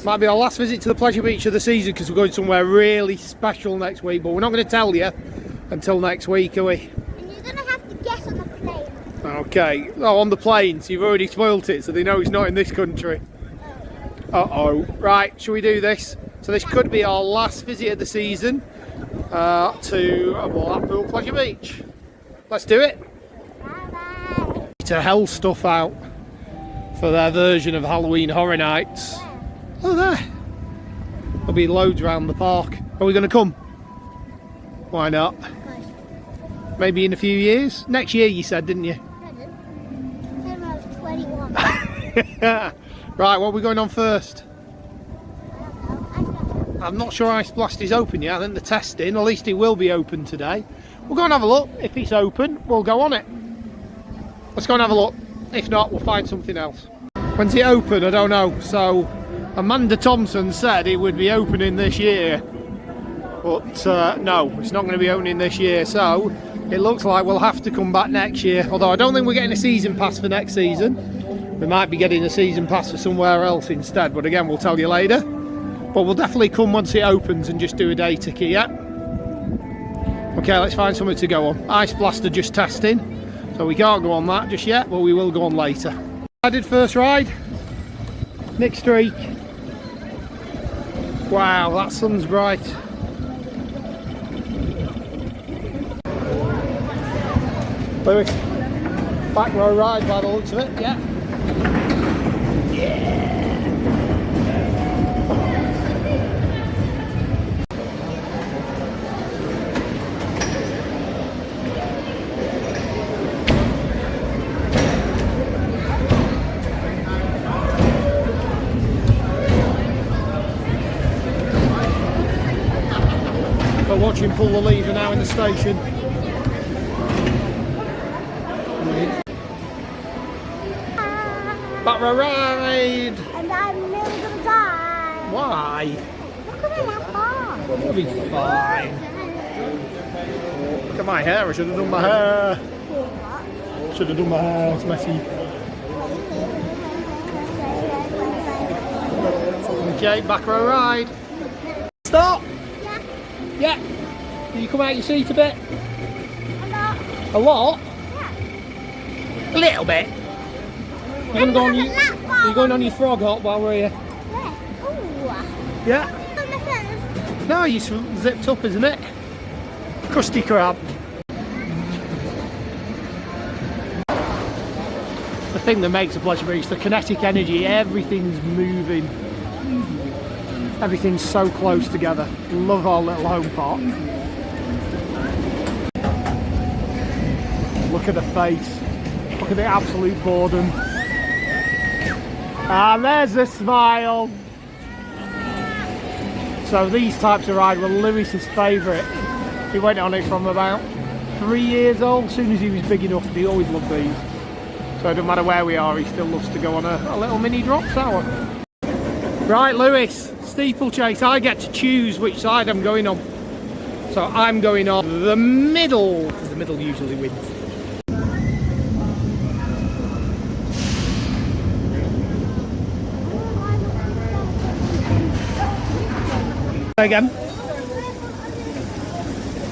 Might be our last visit to the Pleasure Beach of the season because we're going somewhere really special next week, but we're not going to tell you until next week, are we? And you're going to have to guess on the plane. Okay. Oh, on the plane, so you've already spoilt it, so they know it's not in this country. Uh-oh. Right, shall we do this? So this could be our last visit of the season to Blackpool Pleasure Beach. Let's do it. Bye-bye. To hell stuff out for their version of Halloween Horror Nights. Oh, there. There'll be loads around the park. Are we going to come? Why not? Maybe in a few years? Next year you said, didn't you? I didn't. I said when I was 21. Right, what are we going on first? I don't know. I'm not sure Ice Blast is open yet. I think they're testing. At least it will be open today. We'll go and have a look. If it's open, we'll go on it. Let's go and have a look. If not, we'll find something else. When's it open? I don't know. So Amanda Thompson said it would be opening this year, but no, it's not going to be opening this year, so it looks like we'll have to come back next year. Although I don't think we're getting a season pass for next season. We might be getting a season pass for somewhere else instead, but again, we'll tell you later. But we'll definitely come once it opens and just do a day ticket, yeah? Okay, let's find something to go on. Ice Blaster just testing, so we can't go on that just yet, but we will go on later. I did first ride. Nick Streak. Wow, that sun's bright. Lewis, back row ride by the looks of it, yeah. Yeah. We're watching pull the lever now in the station. Back row ride! And I'm nearly going to die. Why? Look at that bar. It'll be fine. Look at my hair, I should have done my hair. Should have done my hair, it's messy. Okay, back row ride. Stop! Yeah. Can you come out your seat a bit? A lot? Yeah. A little bit. You're gonna go on your, are you going on your frog hop while we're here? Yeah. Yeah? No, you're zipped up, isn't it? Crusty crab. The thing that makes a Pleasure Beach, the kinetic energy, everything's moving. Everything's so close together. Love our little home park. Look at the face. Look at the absolute boredom. And there's a smile. So these types of ride were Lewis's favourite. He went on it from about 3 years old. As soon as he was big enough, he always loved these. So it doesn't matter where we are, he still loves to go on a little mini drop tower. Right, Lewis, Steeplechase, I get to choose which side I'm going on. So I'm going on the middle, because the middle usually wins. Again.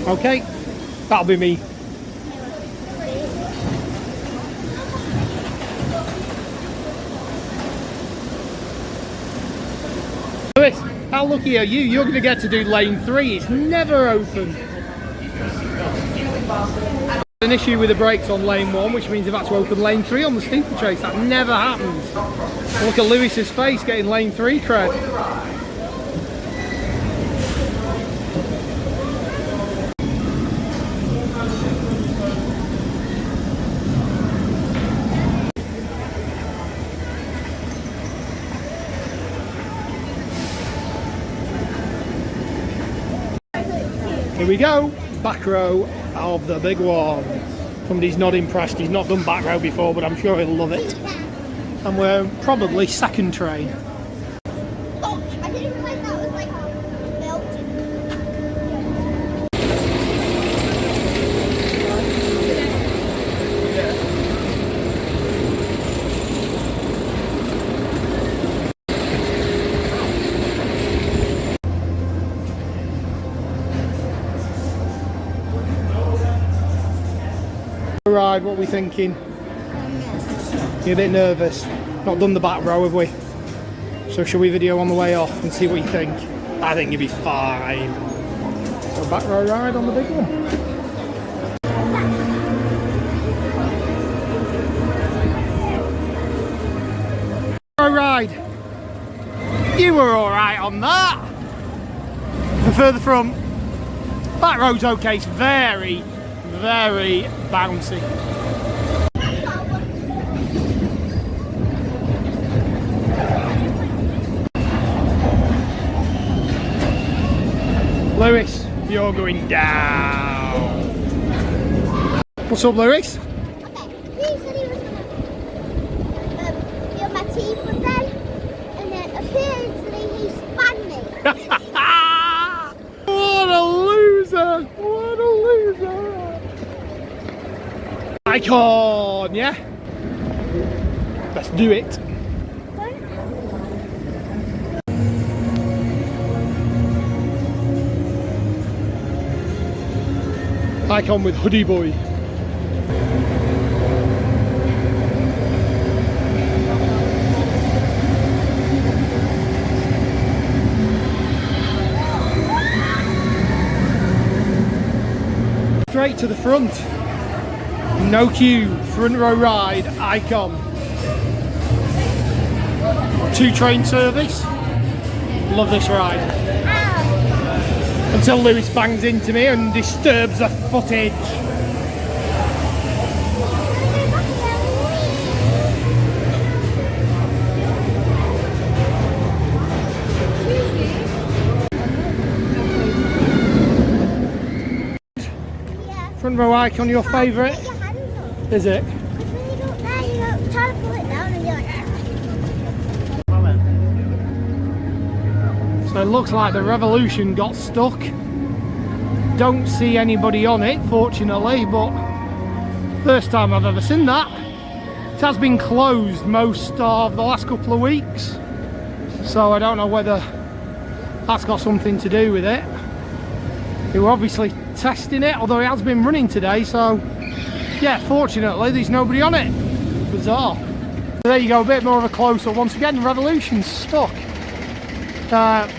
Okay, that'll be me. Lewis, how lucky are you? You're going to get to do lane 3. It's never open. An issue with the brakes on lane 1, which means they've had to open lane 3 on the Steeplechase. That never happens. Look at Lewis's face getting lane 3 cred. Here we go, back row of the big one. Somebody's not impressed, he's not done back row before, but I'm sure he'll love it. And we're probably second train. Oh, I didn't realize that was like melted. Ride, what are we thinking? You're a bit nervous. Not done the back row, have we? So shall we video on the way off and see what you think? I think you'll be fine. So back row ride on the big one. Ride. You were alright on that. Prefer the front. Back road's okay, it's very, very bouncy. Lewis, you're going down. What's up, Lewis? Okay, he said he was gonna get my teeth with them, and then apparently he spun me. What a loser! What a loser! Icon, yeah? Let's do it. Icon with Hoodie Boy. Straight to the front. No queue, front row ride, Icon. 2 train service. Love this ride. Until Lewis bangs into me and disturbs the footage. Front row Icon, your favourite? Is it? Try to pull it down and you're like, So it looks like the Revolution got stuck. Don't see anybody on it, fortunately, but first time I've ever seen that. It has been closed most of the last couple of weeks, so I don't know whether that's got something to do with it. They were obviously testing it, although it has been running today, so yeah, fortunately there's nobody on it. Bizarre. So there you go, a bit more of a close-up. Once again, Revolution's stuck.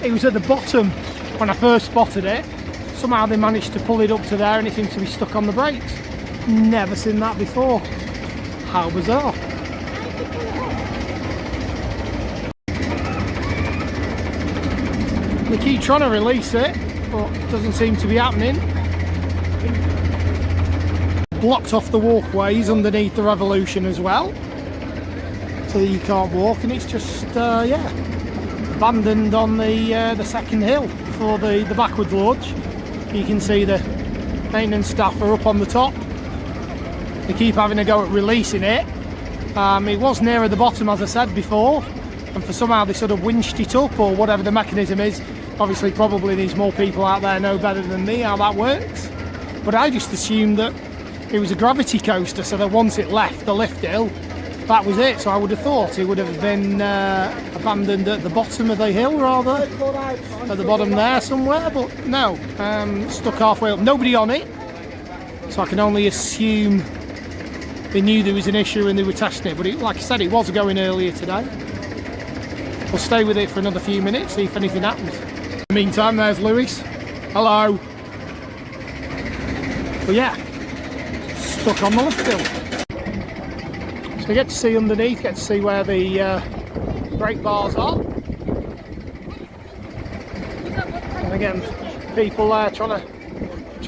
It was at the bottom when I first spotted it. Somehow they managed to pull it up to there and it seems to be stuck on the brakes. Never seen that before. How bizarre. They keep trying to release it, but it doesn't seem to be happening. Blocked off the walkways underneath the Revolution as well, so that you can't walk, and it's just yeah, abandoned on the second hill before the backwards lodge. You can see the maintenance staff are up on the top. They keep having a go at releasing it. It was nearer the bottom, as I said before, and for somehow they sort of winched it up, or whatever the mechanism is. Obviously probably these more people out there know better than me how that works, but I just assumed that it was a gravity coaster, so that once it left the lift hill, that was it. So I would have thought it would have been abandoned at the bottom of the hill, rather, at the bottom there somewhere, but no, stuck halfway up, nobody on it, so I can only assume they knew there was an issue and they were testing it. But like I said, it was going earlier today. We'll stay with it for another few minutes, see if anything happens. In the meantime, there's Lewis. Hello. But yeah, stuck on the lift hill. So you get to see underneath, get to see where the brake bars are. And again, people there trying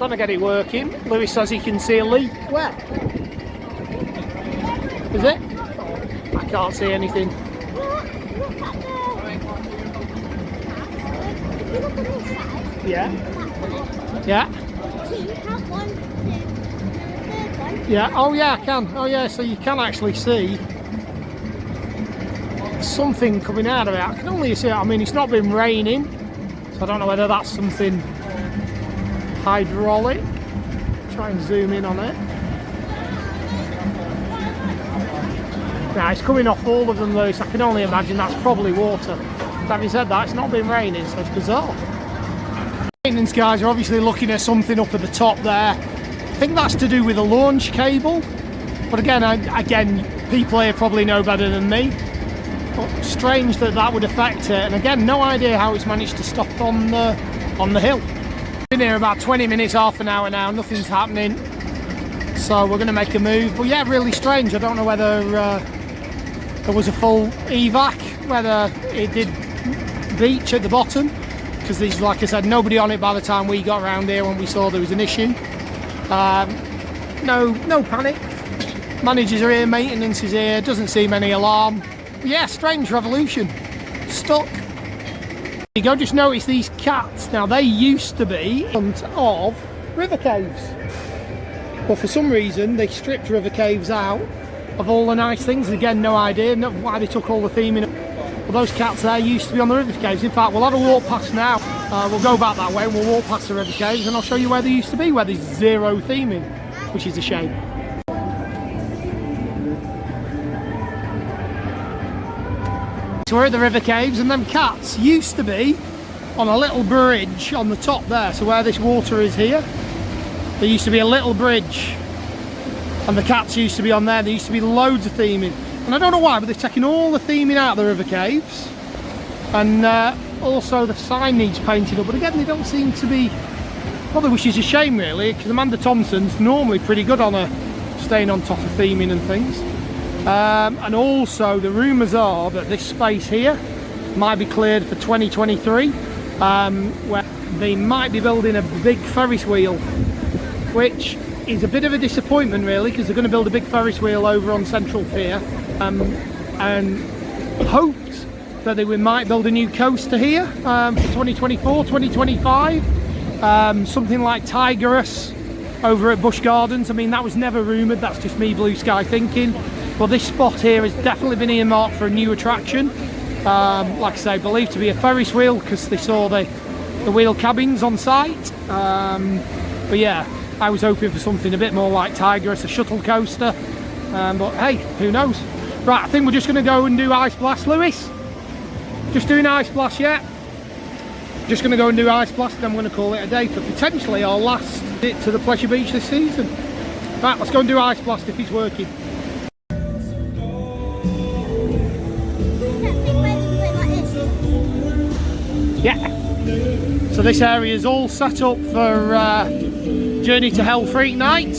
to get it working. Lewis says he can see a leak. Where? Is it? I can't see anything. Yeah. Yeah. Yeah. Oh yeah, I can. Oh yeah. So you can actually see something coming out of it. I can only see it. I mean, it's not been raining, so I don't know whether that's something hydraulic. Try and zoom in on it. Now it's coming off all of them, though, so I can only imagine that's probably water. Having said that, it's not been raining, so it's bizarre. Maintenance guys are obviously looking at something up at the top there. I think that's to do with a launch cable. But again, people here probably know better than me. But strange that that would affect it. And again, no idea how it's managed to stop on the hill. Been here about 20 minutes, half an hour now, nothing's happening. So we're going to make a move. But yeah, really strange. I don't know whether there was a full evac, whether it did beach at the bottom, because there's, like I said, nobody on it by the time we got around here when we saw there was an issue. No panic. Managers are here, maintenance is here, doesn't seem any alarm. But yeah, strange revolution. Stuck. You go, just notice these cats. Now they used to be in front of river caves, but for some reason they stripped river caves out of all the nice things. Again, no idea why they took all the theming. Well, those cats there used to be on the river caves. In fact, we'll have a walk past now. We'll go back that way and we'll walk past the river caves and I'll show you where they used to be, where there's zero theming, which is a shame. So we're at the river caves, and them cats used to be on a little bridge on the top there. So where this water is here, there used to be a little bridge and the cats used to be on there. There used to be loads of theming, and I don't know why, but they've taken all the theming out of the river caves, and also the sign needs painting up, but again they don't seem to be bothered, which is a shame really, because Amanda Thompson's normally pretty good on staying on top of theming and things. And also the rumours are that this space here might be cleared for 2023, where they might be building a big Ferris wheel, which is a bit of a disappointment really, because they're going to build a big Ferris wheel over on Central Pier, and hoped that they might build a new coaster here for 2024, 2025, something like Tigerus over at Busch Gardens. I mean, that was never rumoured, that's just me blue sky thinking. But this spot here has definitely been earmarked for a new attraction. Like I say, believed to be a Ferris wheel because they saw the wheel cabins on site. But yeah, I was hoping for something a bit more like Tigerus, a shuttle coaster. But hey, who knows? Right, I think we're just going to go and do Ice Blast, Lewis. Just doing Ice Blast yet? Just going to go and do Ice Blast, and then we're going to call it a day for potentially our last bit to the Pleasure Beach this season. Right, let's go and do Ice Blast if it's working. Yeah, so this area is all set up for Journey to Hell Freak Night,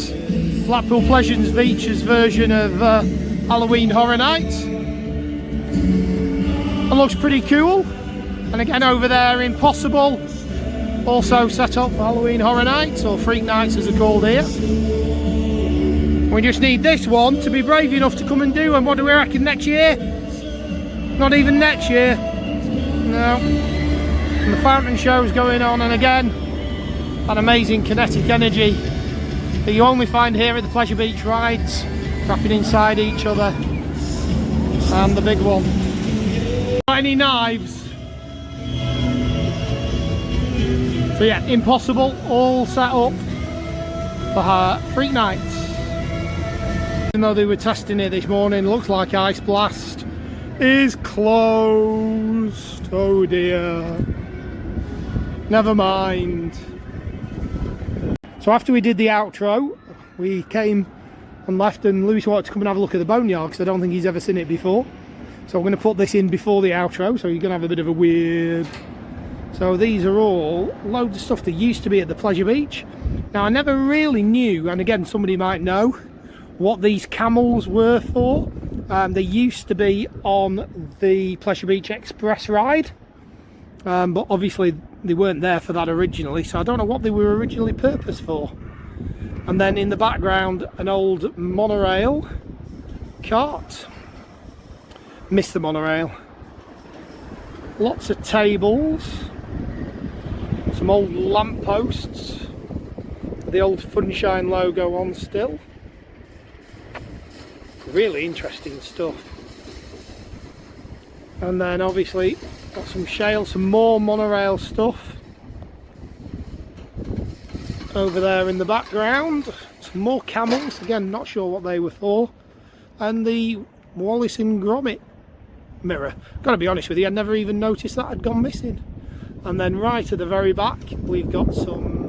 Blackpool Pleasure Beach's version of Halloween Horror Nights. It looks pretty cool. And again over there, Impossible, also set up for Halloween Horror Nights, or Freak Nights as they're called here. We just need this one to be brave enough to come and do, and what do we reckon, next year? Not even next year. No. And the fountain show's going on, and again, that amazing kinetic energy that you only find here at the Pleasure Beach rides, wrapping inside each other. And the big one. Not any knives. So yeah, Impossible, all set up for her Freak Nights. Even though they were testing it this morning, looks like Ice Blast is closed. Oh dear. Never mind. So after we did the outro, we came and left, and Lewis wanted to come and have a look at the boneyard because I don't think he's ever seen it before. So I'm going to put this in before the outro, so you're going to have a bit of a weird... So these are all loads of stuff that used to be at the Pleasure Beach. Now I never really knew, and again somebody might know, what these camels were for. They used to be on the Pleasure Beach Express ride, but obviously they weren't there for that originally, so I don't know what they were originally purposed for. And then in the background, an old monorail cart. Missed the monorail. Lots of tables, some old lampposts, the old Funshine logo on still. Really interesting stuff. And then obviously got some shale, some more monorail stuff over there in the background. Some more camels, again not sure what they were for. And the Wallace and Gromit mirror. Gotta be honest with you, I never even noticed that had gone missing. And then right at the very back we've got some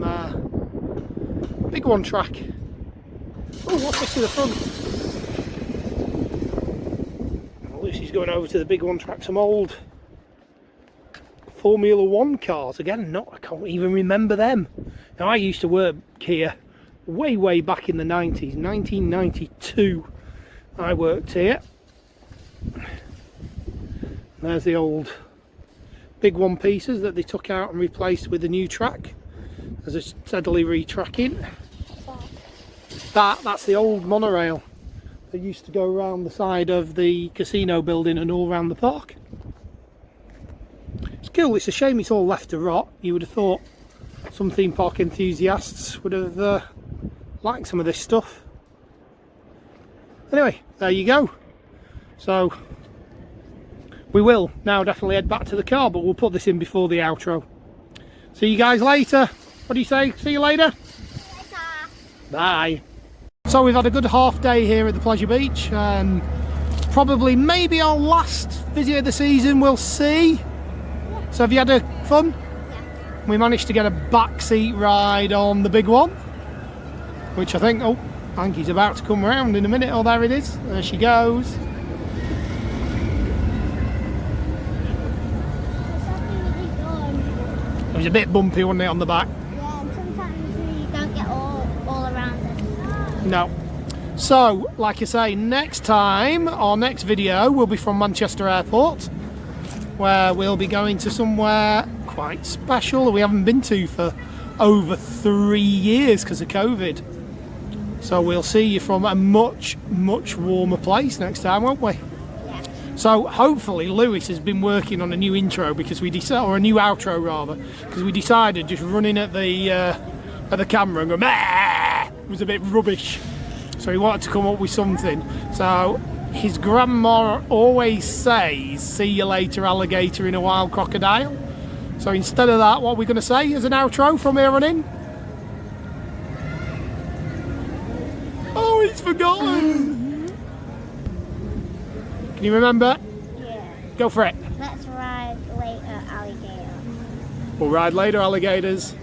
big one track. Oh, what's this to the front? Lucy's going over to the big one, track some old Formula One cars. Again, I can't even remember them. Now, I used to work here way back in the 90s, 1992 I worked here. There's the old big one pieces that they took out and replaced with a new track as it's steadily retracking. That's the old monorail that used to go around the side of the casino building and all around the park. It's cool. It's a shame it's all left to rot. You would have thought some theme park enthusiasts would have liked some of this stuff. Anyway, there you go. So we will now definitely head back to the car, but we'll put this in before the outro. See you guys later. What do you say? See you later? Bye. So we've had a good half day here at the Pleasure Beach. Probably maybe our last visit of the season, we'll see. So have you had fun? Yeah. We managed to get a backseat ride on the big one, which I think, oh, Anki's about to come round in a minute. Oh, there it is. There she goes. It was a bit bumpy, wasn't it, on the back? Yeah, and sometimes you don't get all around it. No. So, like I say, next time, our next video will be from Manchester Airport, where we'll be going to somewhere quite special that we haven't been to for over 3 years because of COVID. So we'll see you from a much warmer place next time, won't we? Yeah. So hopefully Lewis has been working on a new intro because we decided, or a new outro rather, because we decided just running at the camera and going, "Meh!" was a bit rubbish. So he wanted to come up with something. So his grandma always says, "See you later, alligator in a wild crocodile." So instead of that, what are we going to say as an outro from here on in? Oh, he's forgotten. Can you remember? Yeah. Go for it. Let's ride later, alligator. We'll ride later, alligators.